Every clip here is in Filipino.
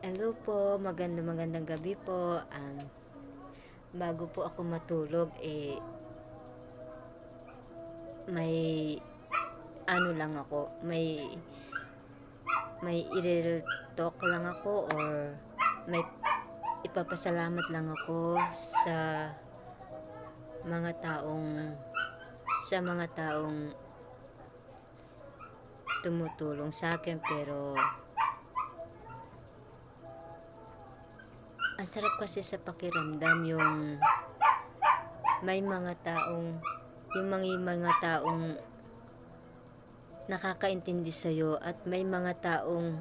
Hello po, magandang gabi po. Bago po ako matulog, may ano lang ako, may i-talk lang ako or may ipapasalamat lang ako sa mga taong tumutulong sa akin, pero ang sarap kasi sa pakiramdam yung may mga taong nakakaintindi sa'yo, at may mga taong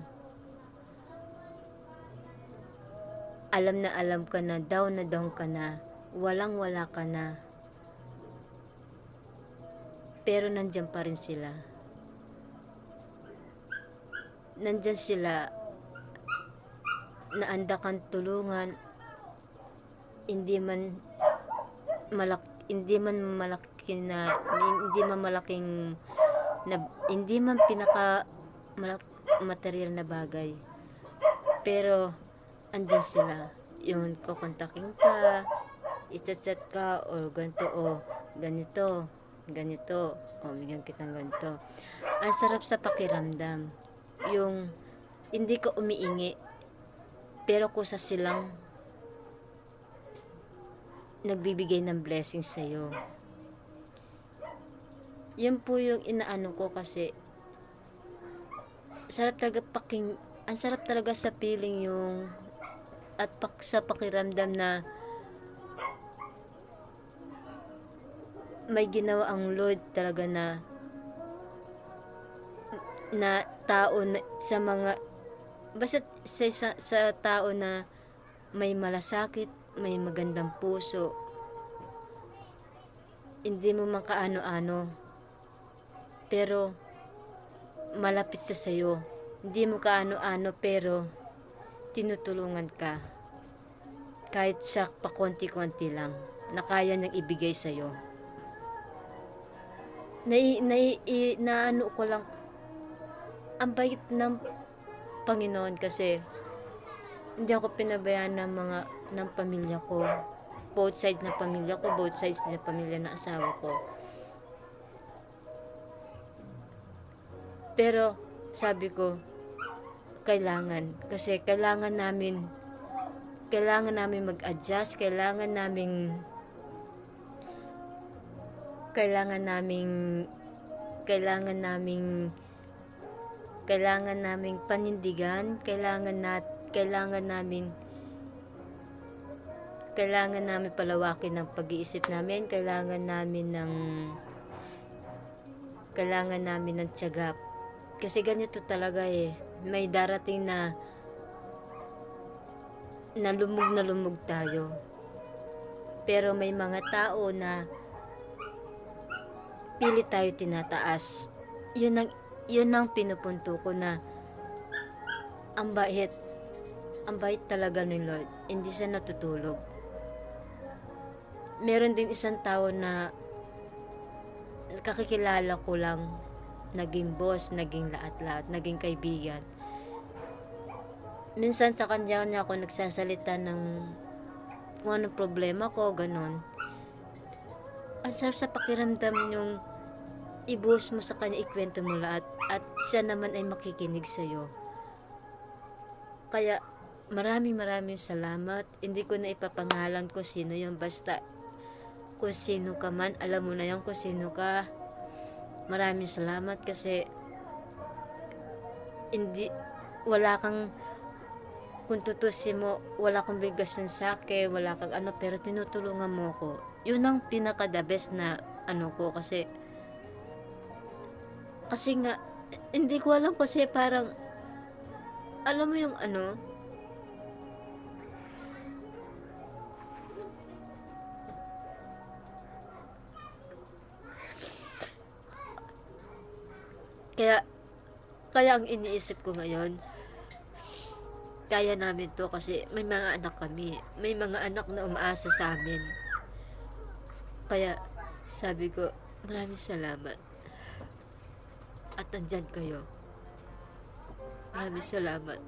alam na alam ka na down ka na, walang-wala ka na, pero nandyan pa rin sila. Nandyan sila, naanda kang tulungan, hindi man pinaka material na bagay, pero andyan sila. Yung kukontakin ka, i-chat ka, o ganito, o ganito, o bigyan kitang ganito. Ang sarap sa pakiramdam yung hindi ka umiingi, pero kusa silang nagbibigay ng blessing sa'yo. Yan po yung inaano ko, kasi ang sarap talaga sa feeling yung at sa pakiramdam na may ginawa ang Lord talaga na tao na, sa mga basta sa tao na may malasakit, may magandang puso, hindi mo man kaano-ano, pero malapit sa sayo. Hindi mo kaano-ano, pero tinutulungan ka, kahit sa pakonti-konti lang na kaya niyang ibigay sa'yo. Naano ko lang, ang bait ng Panginoon, kasi hindi ako pinabayaan ng pamilya ko, both sides ng pamilya ng asawa ko. Pero sabi ko, kasi kailangan namin mag-adjust, kailangan naming panindigan, kailangan namin palawakin ng pag-iisip namin, kailangan namin ng tiyaga, kasi ganito talaga may darating na lumug tayo, pero may mga tao na pilit tayo tinataas. Yun ang pinupunto ko, na ang bait talaga ni Lord, hindi siya natutulog. Meron din isang tao na kakikilala ko lang, naging boss, naging lahat-lahat, naging kaibigan. Minsan sa kanya ako nagsasalita ng kung anong problema ko, ganon. Ang sarap sa pakiramdam yung ibuhos mo sa kanya, ikwento mo lahat, at siya naman ay makikinig sa'yo. Kaya maraming salamat. Hindi ko na ipapangalan kung sino yun, basta kung sino ka man, alam mo na yan kung sino ka. Maraming salamat, kasi kung tutusin mo, wala kang bigasyon sa akin, wala kang pero tinutulungan mo ko. Yun ang pinaka the best na ko, kasi nga hindi ko alam, kasi parang alam mo yung kaya ang iniisip ko ngayon, kaya namin to, kasi may mga anak kami, may mga anak na umaasa sa amin. Kaya sabi ko, maraming salamat, at andyan kayo. Maraming salamat.